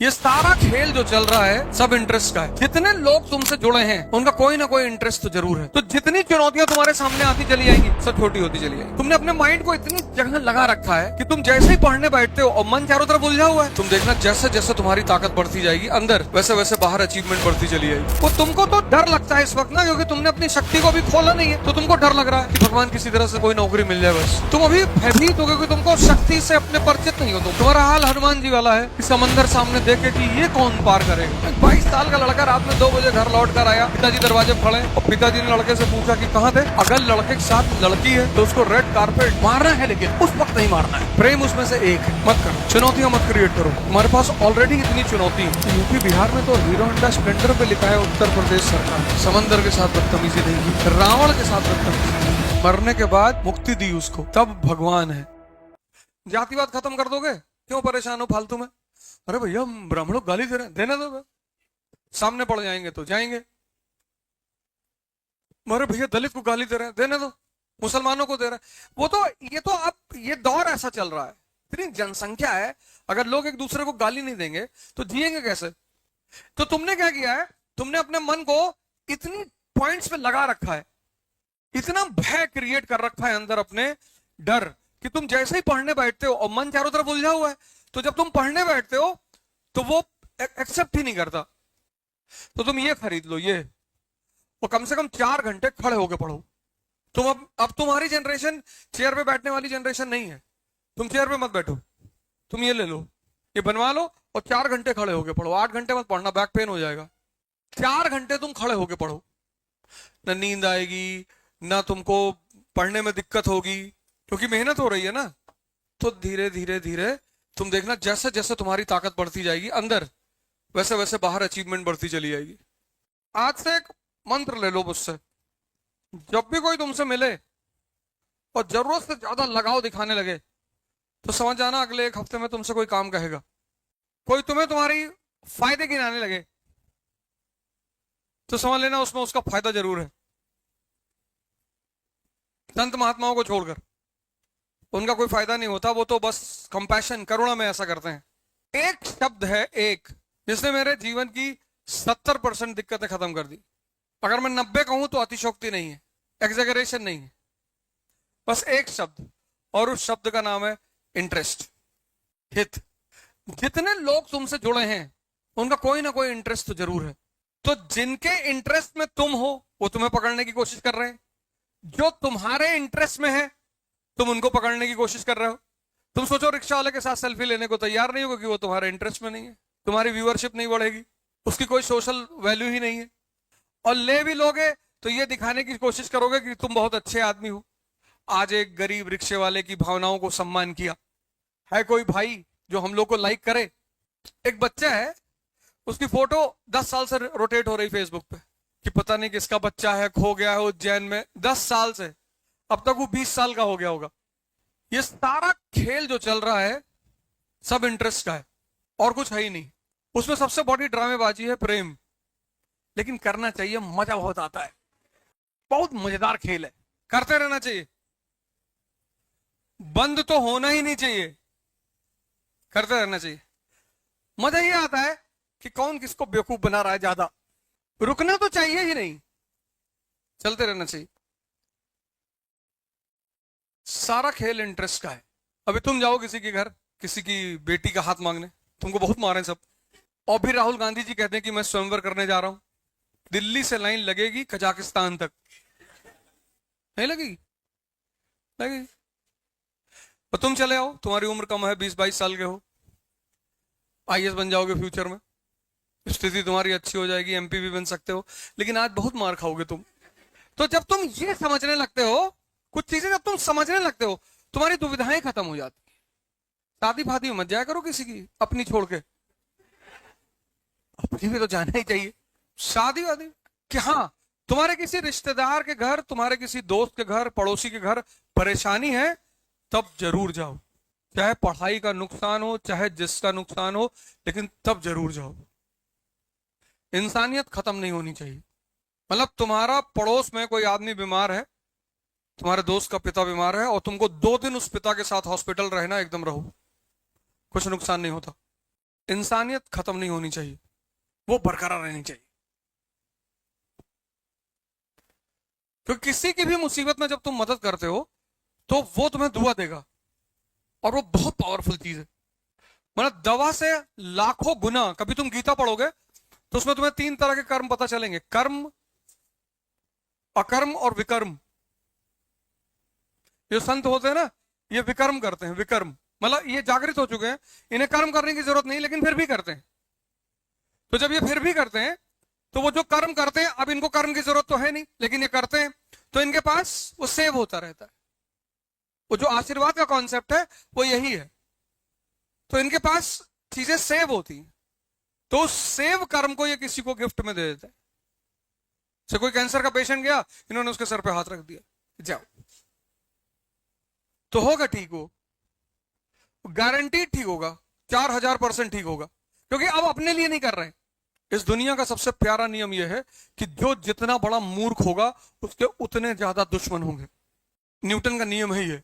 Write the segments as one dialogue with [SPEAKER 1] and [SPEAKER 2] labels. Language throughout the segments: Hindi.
[SPEAKER 1] ये सारा खेल जो चल रहा है सब इंटरेस्ट का है। जितने लोग तुमसे जुड़े हैं उनका कोई ना कोई इंटरेस्ट तो जरूर है। तो जितनी चुनौतियां तुम्हारे सामने आती चली जाएंगी सब छोटी होती चली जाएगी। तुमने अपने माइंड को इतनी जगह लगा रखा है कि तुम जैसे ही पढ़ने बैठते हो और मन चारों तरफ उलझा हुआ है, तुम देखना जैसे जैसे तुम्हारी ताकत बढ़ती जाएगी अंदर, वैसे वैसे बाहर अचीवमेंट बढ़ती चली जाएगी। वो तुमको तो डर लगता है इस वक्त ना, क्योंकि तुमने अपनी शक्ति को अभी खोला नहीं है, तो तुमको डर लग रहा है कि भगवान किसी तरह से कोई नौकरी मिल जाए। बस तुम अभी भयभीत हो, क्योंकि तुमको शक्ति से अपने परिचित नहीं हो। तुम्हारा हाल हनुमान जी वाला है कि समंदर सामने देखे कि ये कौन पार करेगा। 22 साल का लड़का रात में 2 बजे घर लौट कर आया, पिताजी दरवाजे खड़े और पिताजी ने लड़के से पूछा कि कहाँ थे। अगर लड़के के साथ लड़की है तो उसको रेड कारपेट मारना है, लेकिन उस वक्त नहीं मारना है। प्रेम उसमें से एक है। मत करो, चुनौतियां मत क्रिएट करो। तुम्हारे पास ऑलरेडी इतनी चुनौती है। यूपी बिहार में तो हीरो होंडा स्प्लेंडर पे लिखा है उत्तर प्रदेश सरकार समंदर के साथ बदतमीजी नहीं की, रावण के साथ बदतमीजी। मरने के बाद मुक्ति दी उसको, तब भगवान है। जातिवाद खत्म कर दोगे, क्यों परेशान हो फालतू में। अरे भैया ब्राह्मणों को गाली दे रहे हैं, देने दो, सामने पड़ जाएंगे तो जाएंगे। अरे भैया दलित को गाली दे रहे हैं, देने दो, मुसलमानों को दे रहे हैं। वो तो ये तो अब ये दौर ऐसा चल रहा है, इतनी जनसंख्या है, अगर लोग एक दूसरे को गाली नहीं देंगे तो जिएंगे कैसे। तो तुमने क्या किया है, तुमने अपने मन को इतनी पॉइंट्स पे लगा रखा है, इतना भय क्रिएट कर रखा है अंदर अपने, डर, कि तुम जैसे ही पढ़ने बैठते हो और मन चारों तरफ उलझा हुआ है, तो जब तुम पढ़ने बैठते हो तो वो एक्सेप्ट ही नहीं करता। तो तुम ये खरीद लो, ये, और कम से कम 4 घंटे खड़े होकर पढ़ो। तुम अब तुम्हारी जनरेशन चेयर पे बैठने वाली जनरेशन नहीं है। तुम चेयर पे मत बैठो, तुम ये ले लो, ये बनवा लो और 4 घंटे खड़े होकर पढ़ो। 8 घंटे मत पढ़ना, बैक पेन हो जाएगा। 4 घंटे तुम खड़े होकर पढ़ो, ना नींद आएगी, ना तुमको पढ़ने में दिक्कत होगी, क्योंकि मेहनत हो रही है ना। तो धीरे धीरे धीरे तुम देखना जैसे जैसे तुम्हारी ताकत बढ़ती जाएगी अंदर, वैसे वैसे बाहर अचीवमेंट बढ़ती चली जाएगी। आज से एक मंत्र ले लो मुझसे, जब भी कोई तुमसे मिले और जरूरत से ज्यादा लगाव दिखाने लगे तो समझ जाना अगले 1 हफ्ते में तुमसे कोई काम कहेगा। कोई तुम्हें तुम्हारी फायदे गिनाने लगे तो समझ लेना उसमें उसका फायदा जरूर है। संत महात्माओं को छोड़कर उनका कोई फायदा नहीं होता, वो तो बस कंपैशन, करुणा में ऐसा करते हैं। एक शब्द है, एक, जिसने मेरे जीवन की 70% दिक्कतें खत्म कर दी। अगर मैं 90 कहूं तो अतिशोक्ति नहीं है, एग्जैगरेशन नहीं है, बस एक शब्द, और उस शब्द का नाम है इंटरेस्ट, हित। जितने लोग तुमसे जुड़े हैं उनका कोई ना कोई इंटरेस्ट तो जरूर है। तो जिनके इंटरेस्ट में तुम हो वो तुम्हें पकड़ने की कोशिश कर रहे हैं, जो तुम्हारे इंटरेस्ट में है तुम उनको पकड़ने की कोशिश कर रहे हो। तुम सोचो रिक्शा वाले के साथ सेल्फी लेने को तैयार नहीं हो, क्योंकि वो तुम्हारे इंटरेस्ट में नहीं है, तुम्हारी व्यूअरशिप नहीं बढ़ेगी, उसकी कोई सोशल वैल्यू ही नहीं है। और ले भी लोगे तो ये दिखाने की कोशिश करोगे कि तुम बहुत अच्छे आदमी हो। आज एक गरीब रिक्शे वाले की भावनाओं को सम्मान किया है कोई भाई जो हम लोग को लाइक करे। एक बच्चा है, उसकी फोटो 10 साल से रोटेट हो रही फेसबुक पे कि पता नहीं किसका बच्चा है, खो गया है उज्जैन में, 10 साल से, अब तक वो 20 साल का हो गया होगा। ये सारा खेल जो चल रहा है सब इंटरेस्ट का है और कुछ है ही नहीं। उसमें सबसे बड़ी ड्रामेबाजी है प्रेम, लेकिन करना चाहिए, मजा बहुत आता है, बहुत मजेदार खेल है, करते रहना चाहिए, बंद तो होना ही नहीं चाहिए, करते रहना चाहिए। मजा ये आता है कि कौन किसको बेवकूफ बना रहा है ज्यादा, रुकना तो चाहिए ही नहीं, चलते रहना चाहिए। सारा खेल इंटरेस्ट का है। अभी तुम जाओ किसी के घर, किसी की बेटी का हाथ मांगने, तुमको बहुत मारे सब, और भी राहुल गांधी जी कहते हैं कि मैं स्वयंवर करने जा रहा हूं, दिल्ली से लाइन लगेगी कजाकिस्तान तक, नहीं लगेगी, लगेगी। और तुम चले आओ, तुम्हारी उम्र कम है, 20-22 साल के हो, आईएएस बन जाओगे फ्यूचर में, स्थिति तुम्हारी अच्छी हो जाएगी, एमपी भी बन सकते हो, लेकिन आज बहुत मार खाओगे तुम। तो जब तुम ये समझने लगते हो, कुछ चीजें जब तुम समझने लगते हो, तुम्हारी दुविधाएं खत्म हो जाती। शादी फादी मत जाया करो किसी की अपनी छोड़ के, अपनी भी तो जाना ही चाहिए। शादी वादी कि हाँ, तुम्हारे किसी रिश्तेदार के घर, तुम्हारे किसी दोस्त के घर, पड़ोसी के घर परेशानी है, तब जरूर जाओ, चाहे पढ़ाई का नुकसान हो, चाहे जिसका नुकसान हो, लेकिन तब जरूर जाओ। इंसानियत खत्म नहीं होनी चाहिए। मतलब तुम्हारा पड़ोस में कोई आदमी बीमार है, तुम्हारे दोस्त का पिता बीमार है, और तुमको 2 दिन उस पिता के साथ हॉस्पिटल रहना, एकदम रहो, कुछ नुकसान नहीं होता। इंसानियत खत्म नहीं होनी चाहिए, वो बरकरार रहनी चाहिए। क्योंकि किसी की भी मुसीबत में जब तुम मदद करते हो तो वो तुम्हें दुआ देगा, और वो बहुत पावरफुल चीज है। मतलब दवा से लाखों गुना। कभी तुम गीता पढ़ोगे तो उसमें तुम्हें 3 तरह के कर्म पता चलेंगे: कर्म, अकर्म और विकर्म। जो संत होते हैं ना, ये विकर्म करते हैं। विकर्म मतलब ये जागृत हो चुके हैं, इन्हें कर्म करने की जरूरत नहीं, लेकिन फिर भी करते हैं। तो जब ये फिर भी करते हैं तो वो जो कर्म करते हैं, अब इनको कर्म की जरूरत तो है नहीं, लेकिन ये करते हैं, तो इनके पास वो सेव होता रहता है। वो जो आशीर्वाद का कॉन्सेप्ट है वो यही है। तो इनके पास चीजें सेव होती हैं, तो उस सेव कर्म को ये किसी को गिफ्ट में दे देता है। से कोई कैंसर का पेशेंट गया, इन्होंने उसके सर पे हाथ रख दिया, जाओ, तो होगा ठीक, वो गारंटी ठीक होगा, 4000% ठीक होगा। क्योंकि अब अपने लिए नहीं कर रहे हैं। इस दुनिया का सबसे प्यारा नियम यह है कि जो जितना बड़ा मूर्ख होगा उसके उतने ज्यादा दुश्मन होंगे। न्यूटन का नियम है ये,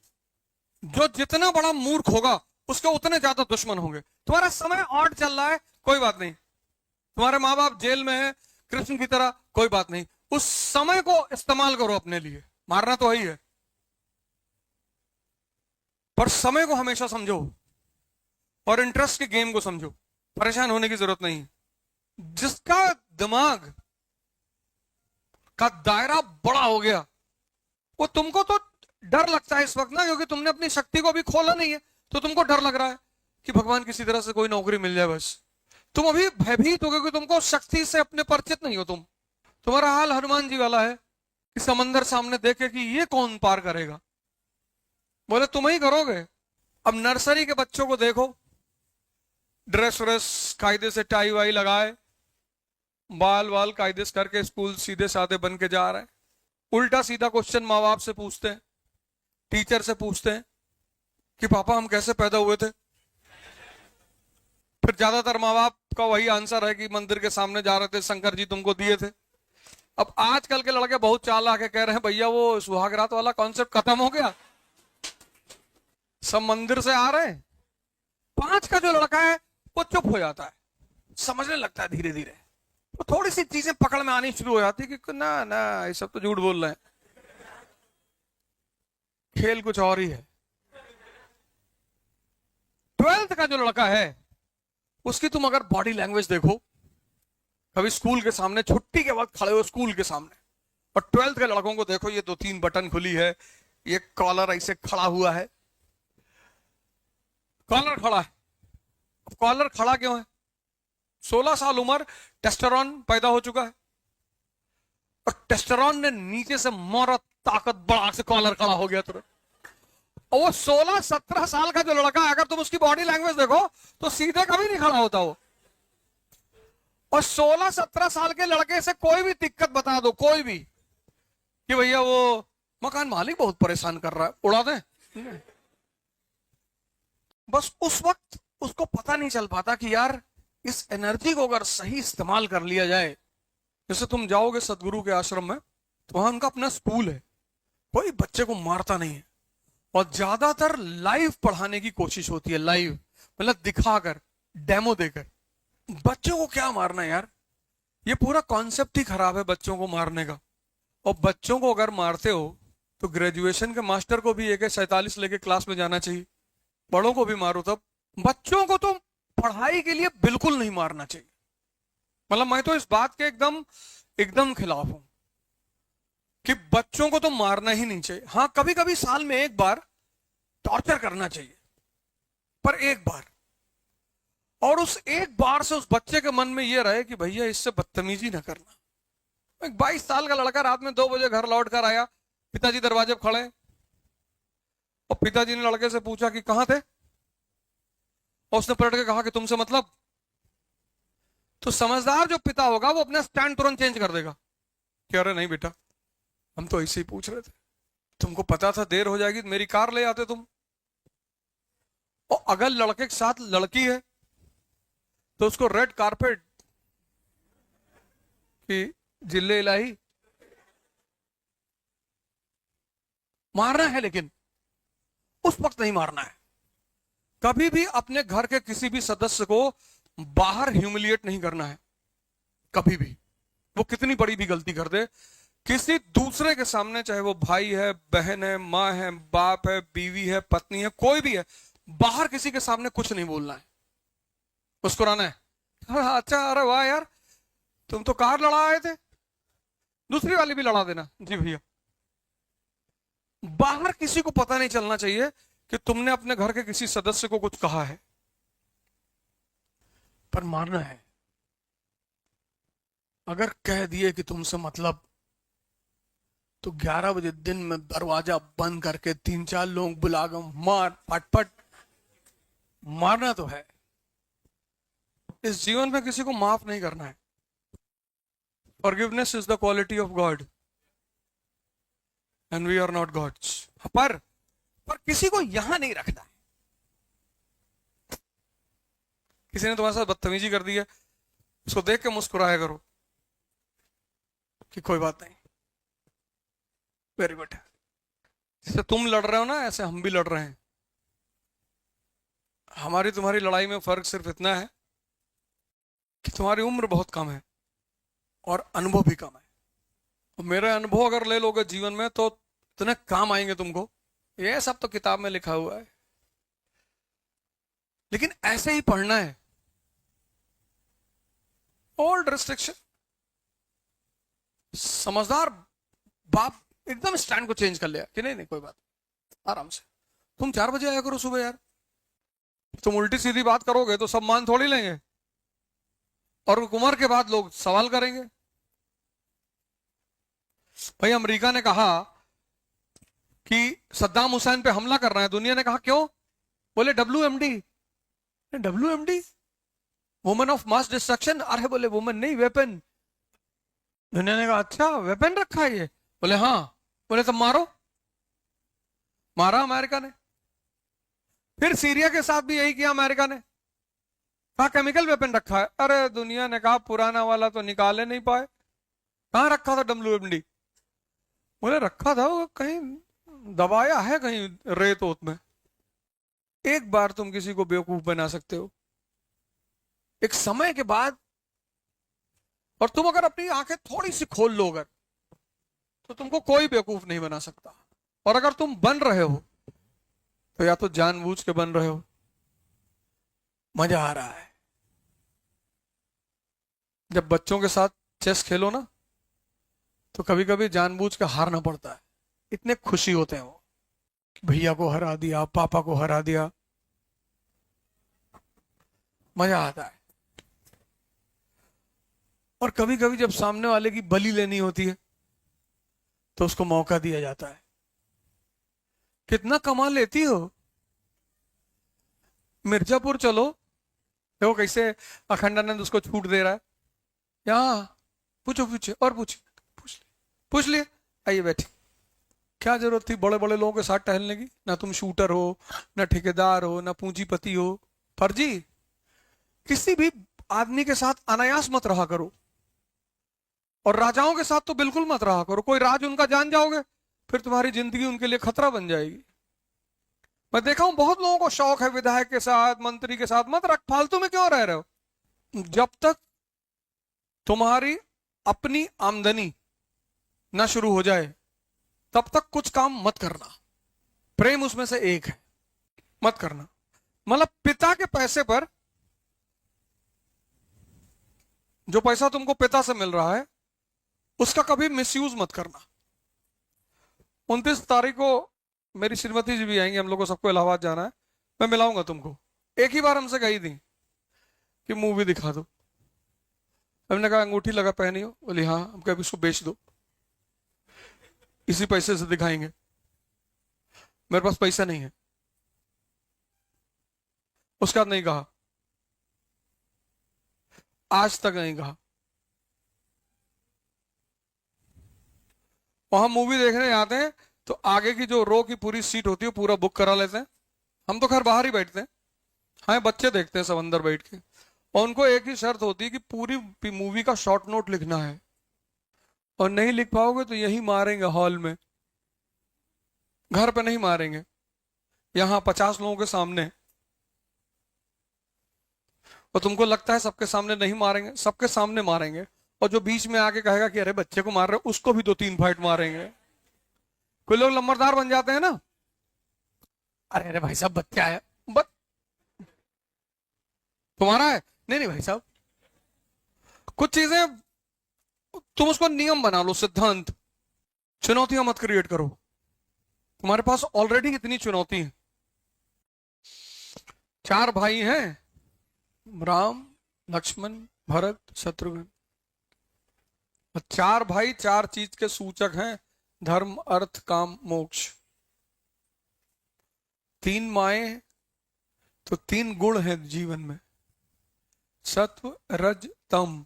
[SPEAKER 1] जो जितना बड़ा मूर्ख होगा उसके उतने ज्यादा दुश्मन होंगे। तुम्हारा समय ऑड चल रहा है, कोई बात नहीं। तुम्हारे माँ बाप जेल में है कृष्ण की तरह, कोई बात नहीं। उस समय को इस्तेमाल करो अपने लिए, मारना तो वही है, पर समय को हमेशा समझो और इंटरेस्ट के गेम को समझो। परेशान होने की जरूरत नहीं। जिसका दिमाग का दायरा बड़ा हो गया, वो तुमको तो डर लगता है इस वक्त ना, क्योंकि तुमने अपनी शक्ति को अभी खोला नहीं है, तो तुमको डर लग रहा है कि भगवान किसी तरह से कोई नौकरी मिल जाए बस। तुम अभी भयभीत हो, क्योंकि तुमको शक्ति से अपने परिचित नहीं हो। तुम्हारा हाल हनुमान जी वाला है कि समंदर सामने देखे कि ये कौन पार करेगा, बोले तुम ही करोगे। अब नर्सरी के बच्चों को देखो, ड्रेस व्रेस कायदे से टाई वाई लगाए, बाल वाल कायदे से करके स्कूल सीधे साधे बन के जा रहे हैं। उल्टा सीधा क्वेश्चन माँ बाप से पूछते हैं, टीचर से पूछते हैं कि पापा हम कैसे पैदा हुए थे। फिर ज्यादातर माँ बाप का वही आंसर है कि मंदिर के सामने जा रहे थे, शंकर जी तुमको दिए थे। अब आजकल के लड़के बहुत चालाक है, कह रहे हैं भैया वो सुहागरात वाला कॉन्सेप्ट खत्म हो गया, सब मंदिर से आ रहे हैं। 5 का जो लड़का है वो चुप हो जाता है, समझने लगता है धीरे धीरे, तो थोड़ी सी चीजें पकड़ में आनी शुरू हो जाती है कि ना ना ये सब तो झूठ बोल रहे हैं, खेल कुछ और ही है। 12th का जो लड़का है उसकी तुम अगर बॉडी लैंग्वेज देखो, कभी स्कूल के सामने छुट्टी के वक्त खड़े हो स्कूल के सामने, और 12th के लड़कों को देखो, ये 2-3 बटन खुली है, ये कॉलर ऐसे खड़ा हुआ है, कॉलर खड़ा है। कॉलर खड़ा क्यों है? 16 साल उम्र, टेस्टोस्टेरोन पैदा हो चुका है, और टेस्टोस्टेरोन ने नीचे से मारा, ताकत बढ़ा से कॉलर खड़ा हो गया तुरंत। और वो 16-17 साल का जो लड़का है, अगर तुम उसकी बॉडी लैंग्वेज देखो तो सीधे कभी नहीं खड़ा होता वो। और 16-17 साल के लड़के से कोई भी दिक्कत बता दो, कोई भी, कि भैया वो मकान मालिक बहुत परेशान कर रहा है, उड़ा दे। बस उस वक्त उसको पता नहीं चल पाता कि यार इस एनर्जी को अगर सही इस्तेमाल कर लिया जाए। जैसे तुम जाओगे सदगुरु के आश्रम में, तो वहां उनका अपना स्कूल है, कोई बच्चे को मारता नहीं है, और ज्यादातर लाइव पढ़ाने की कोशिश होती है। लाइव मतलब दिखाकर, डेमो देकर। बच्चों को क्या मारना है यार, ये पूरा कॉन्सेप्ट ही खराब है बच्चों को मारने का। और बच्चों को अगर मारते हो तो ग्रेजुएशन के मास्टर को भी AK-47 लेके क्लास में जाना चाहिए। बड़ों को भी मारो तब। बच्चों को तो पढ़ाई के लिए बिल्कुल नहीं मारना चाहिए। मतलब मैं तो इस बात के एकदम खिलाफ हूं कि बच्चों को तो मारना ही नहीं चाहिए। हाँ, कभी कभी साल में एक बार टॉर्चर करना चाहिए, पर एक बार, और उस एक बार से उस बच्चे के मन में यह रहे कि भैया इससे बदतमीजी ना करना। एक 22 साल का लड़का रात में 2 बजे घर लौट कर आया, पिताजी दरवाजे पर खड़े, और पिताजी ने लड़के से पूछा कि कहां थे, और उसने पलट के कहा कि तुमसे मतलब। तो समझदार जो पिता होगा वो अपना स्टैंड तुरंत चेंज कर देगा कि अरे नहीं बेटा, हम तो ऐसे ही पूछ रहे थे, तुमको पता था देर हो जाएगी, मेरी कार ले आते तुम। और अगर लड़के के साथ लड़की है तो उसको रेड कारपेट की जिले इलाही मारना है, लेकिन उस वक्त नहीं मारना है। कभी भी अपने घर के किसी भी सदस्य को बाहर ह्यूमिलिएट नहीं करना है कभी भी, वो कितनी बड़ी भी गलती कर दे किसी दूसरे के सामने, चाहे वो भाई है, बहन है, माँ है, बाप है, बीवी है, पत्नी है, कोई भी है, बाहर किसी के सामने कुछ नहीं बोलना है, मुस्कुराना है। अच्छा, अरे वाह यार, तुम तो कार लड़ा आए थे, दूसरी वाली भी लड़ा देना जी भैया। बाहर किसी को पता नहीं चलना चाहिए कि तुमने अपने घर के किसी सदस्य को कुछ कहा है, पर मानना है। अगर कह दिए कि तुमसे मतलब, तो 11 बजे दिन में दरवाजा बंद करके 3-4 लोग बुलाकर मार, पट मारना तो है। इस जीवन में किसी को माफ नहीं करना है। Forgiveness is the quality of God and we are not gods. पर किसी को यहां नहीं रखना है। किसी ने तुम्हारे साथ बदतमीजी कर दी है, उसको देख के मुस्कुराया करो कि कोई बात नहीं, वेरी गुड। जैसे तुम लड़ रहे हो ना, ऐसे हम भी लड़ रहे हैं। हमारी तुम्हारी लड़ाई में फर्क सिर्फ इतना है कि तुम्हारी उम्र बहुत कम है और अनुभव भी कम है। और मेरे अनुभव अगर ले लोगे जीवन में तो इतने काम आएंगे तुमको, ये सब तो किताब में लिखा हुआ है, लेकिन ऐसे ही पढ़ना है। ओल्ड रिस्ट्रिक्शन, समझदार बाप एकदम स्टैंड को चेंज कर लिया कि नहीं कोई बात, आराम से तुम 4 बजे आया करो सुबह यार। तुम उल्टी सीधी बात करोगे तो सब मान थोड़ी लेंगे, और उम्र के बाद लोग सवाल करेंगे। भाई अमेरिका ने कहा कि सद्दाम हुसैन पे हमला कर रहा है, दुनिया ने कहा क्यों? बोले WMD। WMD, women of mass destruction. अरे बोले वुमेन नहीं, वेपन। दुनिया ने कहा अच्छा वेपन रखा है ये? बोले हाँ। बोले तब मारो। मारा अमेरिका ने। फिर सीरिया के साथ भी यही किया अमेरिका ने, कहा केमिकल वेपन रखा है। अरे दुनिया ने कहा पुराना वाला तो निकाले नहीं पाए, कहां रखा था WMD? बोले रखा था वो कहीं दबाया है कहीं रेत ओत में। एक बार तुम किसी को बेवकूफ बना सकते हो, एक समय के बाद। और तुम अगर अपनी आंखें थोड़ी सी खोल लो अगर, तो तुमको कोई बेवकूफ नहीं बना सकता। और अगर तुम बन रहे हो तो या तो जानबूझ के बन रहे हो, मजा आ रहा है। जब बच्चों के साथ चेस खेलो ना, तो कभी कभी जानबूझ के हारना पड़ता है, इतने खुशी होते हैं वो, भैया को हरा दिया, पापा को हरा दिया, मजा आता है। और कभी कभी जब सामने वाले की बलि लेनी होती है तो उसको मौका दिया जाता है। कितना कमा लेती हो? मिर्जापुर चलो, देखो कैसे अखंडानंद उसको छूट दे रहा है। यहाँ पूछो, पूछे और पूछे, पूछ लिए, आइए बैठे। क्या जरूरत थी बड़े बड़े लोगों के साथ टहलने की? ना तुम शूटर हो, ना ठेकेदार हो, ना पूंजीपति हो। फर्जी किसी भी आदमी के साथ अनायास मत रहा करो, और राजाओं के साथ तो बिल्कुल मत रहा करो। कोई राज उनका जान जाओगे फिर तुम्हारी जिंदगी उनके लिए खतरा बन जाएगी। मैं देखा हूं बहुत लोगों को शौक है विधायक के साथ, मंत्री के साथ, मत रख, फालतू में क्यों रह रहे हो? जब तक तुम्हारी अपनी आमदनी ना शुरू हो जाए तब तक कुछ काम मत करना। प्रेम उसमें से एक है, मत करना। मतलब पिता के पैसे पर, जो पैसा तुमको पिता से मिल रहा है उसका कभी मिसयूज मत करना। 29 तारीख को मेरी श्रीमती जी भी आएंगे, हम लोग को सबको इलाहाबाद जाना है, मैं मिलाऊंगा तुमको। एक ही बार हमसे कही थी कि मूवी दिखा दो। हमने कहा अंगूठी लगा पहनी हो? बोली हाँ। हम कहा इसको बेच दो, इसी पैसे से दिखाएंगे। मेरे पास पैसा नहीं है। उसके बाद नहीं कहा, आज तक नहीं कहा। वहां मूवी देखने आते हैं तो आगे की जो रो की पूरी सीट होती है पूरा बुक करा लेते हैं। हम तो खैर बाहर ही बैठते हैं, हाँ बच्चे देखते हैं सब अंदर बैठ के। और उनको एक ही शर्त होती है कि पूरी मूवी का शॉर्ट नोट लिखना है, और नहीं लिख पाओगे तो यही मारेंगे हॉल में, घर पे नहीं मारेंगे, यहां 50 लोगों के सामने। और तुमको लगता है सबके सामने नहीं मारेंगे, सबके सामने मारेंगे। और जो बीच में आके कहेगा कि अरे बच्चे को मार रहे हो, उसको भी 2-3 फाइट मारेंगे। कोई लोग लंबरदार बन जाते हैं ना, अरे अरे भाई साहब बच्चा है, बस तुम्हारा है, नहीं नहीं भाई साहब। कुछ चीजें तुम उसको नियम बना लो, सिद्धांत। चुनौतियां मत क्रिएट करो, तुम्हारे पास ऑलरेडी इतनी चुनौती है। 4 भाई हैं, राम, लक्ष्मण, भरत, शत्रुघ्न। 4 भाई 4 चीज के सूचक हैं, धर्म, अर्थ, काम, मोक्ष। 3 माएं तो 3 गुण हैं जीवन में, सत्व, रज, तम।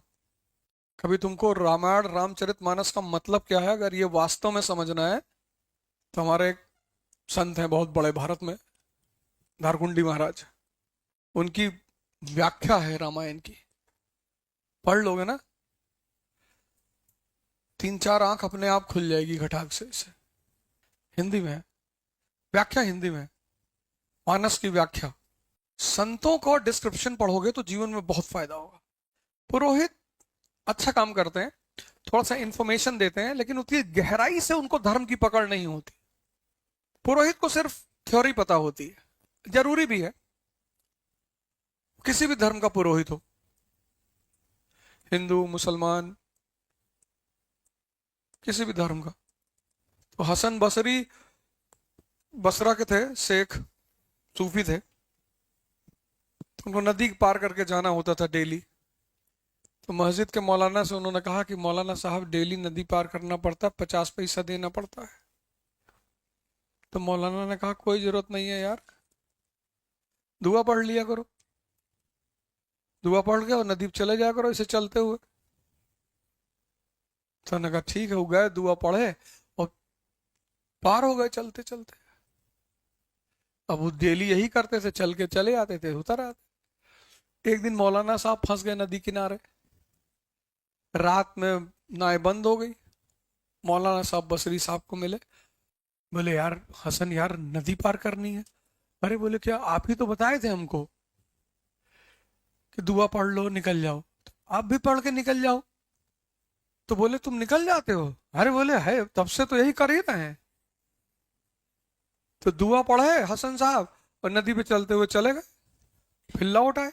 [SPEAKER 1] कभी तुमको रामायण रामचरितमानस का मतलब क्या है अगर ये वास्तव में समझना है, तो हमारे एक संत हैं बहुत बड़े भारत में, धारकुंडी महाराज, उनकी व्याख्या है रामायण की, पढ़ लोगे ना 3-4 आंख अपने आप खुल जाएगी खटाक से। इसे हिंदी में है, व्याख्या हिंदी में, मानस की व्याख्या। संतों को डिस्क्रिप्शन पढ़ोगे तो जीवन में बहुत फायदा होगा। पुरोहित अच्छा काम करते हैं, थोड़ा सा इंफॉर्मेशन देते हैं, लेकिन उतनी गहराई से उनको धर्म की पकड़ नहीं होती। पुरोहित को सिर्फ थ्योरी पता होती है, जरूरी भी है, किसी भी धर्म का पुरोहित हो, हिंदू, मुसलमान, किसी भी धर्म का। तो हसन बसरी बसरा के थे, शेख सूफी थे, तो उनको नदी पार करके जाना होता था डेली। तो मस्जिद के मौलाना से उन्होंने कहा कि मौलाना साहब डेली नदी पार करना पड़ता है, 50 पैसा देना पड़ता है। तो मौलाना ने कहा कोई जरूरत नहीं है यार, दुआ पढ़ लिया करो, दुआ पढ़ के और नदी पे चले जाया करो इसे चलते हुए। तो उन्होंने कहा ठीक है, वो गए, दुआ पढ़े और पार हो गए चलते चलते। अब वो डेली यही करते थे, चल के चले आते थे, उतर आते। एक दिन मौलाना साहब फंस गए नदी किनारे, रात में नाव बंद हो गई। मौलाना साहब बसरी साहब को मिले, बोले यार हसन यार नदी पार करनी है। अरे बोले क्या, आप ही तो बताए थे हमको कि दुआ पढ़ लो निकल जाओ, तो आप भी पढ़ के निकल जाओ। तो बोले तुम निकल जाते हो? अरे बोले है, तब से तो यही कर ही रहे हैं। तो दुआ पढ़े हसन साहब और नदी पे चलते हुए चले गए, फिर लौट आए।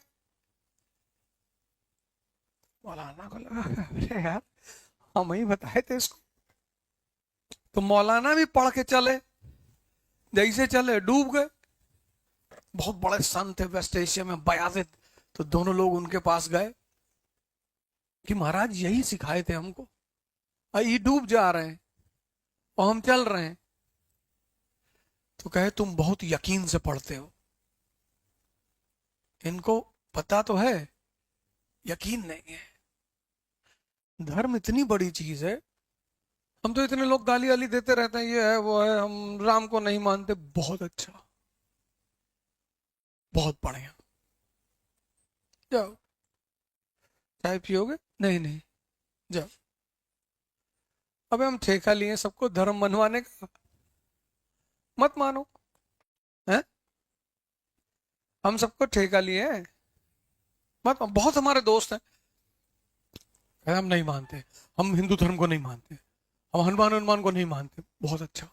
[SPEAKER 1] मौलाना को लगा अरे यार हम ही बताए थे इसको। तो मौलाना भी पढ़ के चले, जैसे चले डूब गए। बहुत बड़े संत थे वेस्ट एशिया में, बयाजिद। तो दोनों लोग उनके पास गए कि महाराज यही सिखाए थे हमको, ये डूब जा रहे हैं और हम चल रहे हैं। तो कहे तुम बहुत यकीन से पढ़ते हो, इनको पता तो है, यकीन नहीं है। धर्म इतनी बड़ी चीज है, हम तो इतने लोग गाली वाली देते रहते हैं, ये है वो है, हम राम को नहीं मानते। बहुत अच्छा, बहुत बढ़िया, जाओ चाय पियोगे? नहीं नहीं, जाओ। अबे हम ठेका लिए सबको धर्म मनवाने का, मत मानो है, हम सबको ठेका लिए हैं, मत। बहुत हमारे दोस्त हैं, हम नहीं मानते, हम हिंदू धर्म को नहीं मानते, हम हनुमान को नहीं मानते। बहुत अच्छा,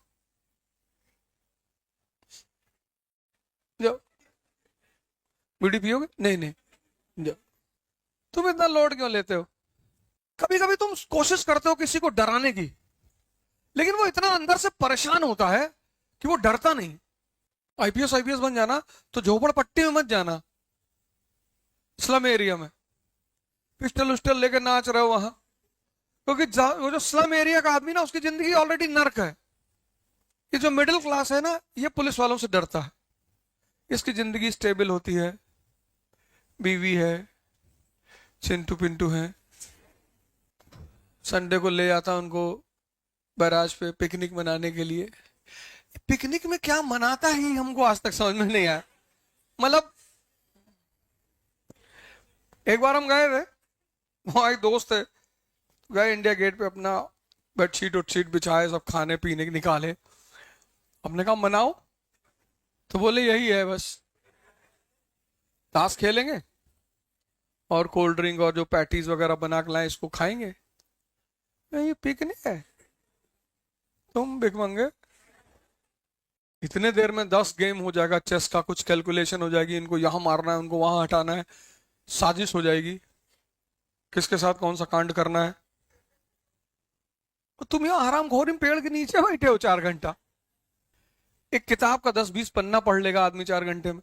[SPEAKER 1] जाओ। बीड़ी पियोगे? नहीं नहीं, जाओ। तुम इतना लोड क्यों लेते हो? कभी कभी तुम कोशिश करते हो किसी को डराने की, लेकिन वो इतना अंदर से परेशान होता है कि वो डरता नहीं। आईपीएस बन जाना तो झोपड़पट्टी में मत जाना, स्लम एरिया में पिस्टल उस्टल लेके नाच रहे हो वहां, क्योंकि वो जो स्लम एरिया का आदमी ना, उसकी जिंदगी ऑलरेडी नर्क है। ये जो मिडिल क्लास है ना, ये पुलिस वालों से डरता है, इसकी जिंदगी स्टेबल होती है, बीवी है, चिंटू पिंटू है, संडे को ले आता उनको बैराज पे पिकनिक मनाने के लिए। पिकनिक में क्या मनाता है हमको आज तक समझ में नहीं आया। मतलब एक बार हम गए थे, वहां एक दोस्त थे, गए इंडिया गेट पे, अपना बेडशीट उडशीट बिछाए, सब खाने पीने के निकाले। हमने कहा मनाओ, तो बोले यही है बस, ताश खेलेंगे, और कोल्ड ड्रिंक और जो पैटीज वगैरह बना के लाए इसको खाएंगे? ये पिकनिक है, तुम भिखमंगे। इतने देर में 10 गेम हो जाएगा, चेस का कुछ कैलकुलेशन हो जाएगी, इनको यहाँ मारना है, उनको वहां हटाना है, साजिश हो जाएगी, किसके साथ कौन सा कांड करना है। तो तुम यहाँ हरामखोरी में पेड़ के नीचे बैठे हो 4 घंटा। एक किताब का 10-20 पन्ना पढ़ लेगा आदमी 4 घंटे में।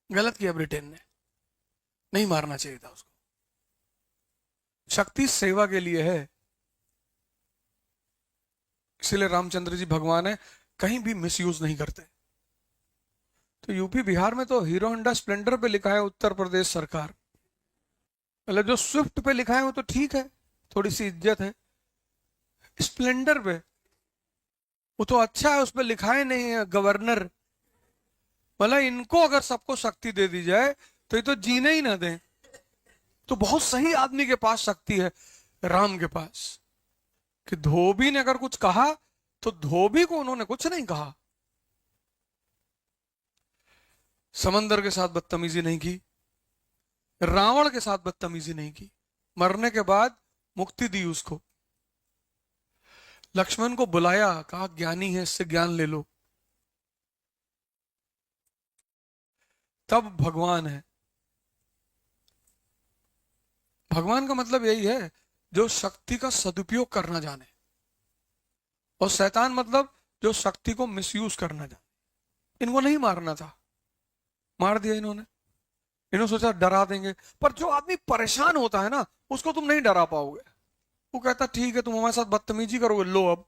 [SPEAKER 1] गलत किया ब्रिटेन ने, नहीं मारना चाहिए था उसको। शक्ति सेवा के लिए है, इसीलिए रामचंद्र जी भगवान है, कहीं भी मिसयूज नहीं करते। तो यूपी बिहार में तो हीरो होंडा स्प्लेंडर पे लिखा है उत्तर प्रदेश सरकार, मतलब जो स्विफ्ट पे लिखा है वो तो ठीक है, थोड़ी सी इज्जत है। स्प्लेंडर पे वो तो अच्छा है, उस पर लिखा है नहीं है गवर्नर। मतलब इनको अगर सबको शक्ति दे दी जाए तो ये तो जीने ही ना दें। तो बहुत सही आदमी के पास शक्ति है, राम के पास, कि धोबी ने अगर कुछ कहा तो धोबी को उन्होंने कुछ नहीं कहा। समंदर के साथ बदतमीजी नहीं की, रावण के साथ बदतमीजी नहीं की, मरने के बाद मुक्ति दी उसको। लक्ष्मण को बुलाया, कहा ज्ञानी है, इससे ज्ञान ले लो, तब भगवान है। भगवान का मतलब यही है, जो शक्ति का सदुपयोग करना जाने, और शैतान मतलब जो शक्ति को मिसयूज करना जाने। इनको नहीं मारना था, मार दिया इन्होंने। इन्होंने सोचा डरा देंगे, पर जो आदमी परेशान होता है ना, उसको तुम नहीं डरा पाओगे। वो कहता ठीक है तुम हमारे साथ बदतमीजी करोगे, लो अब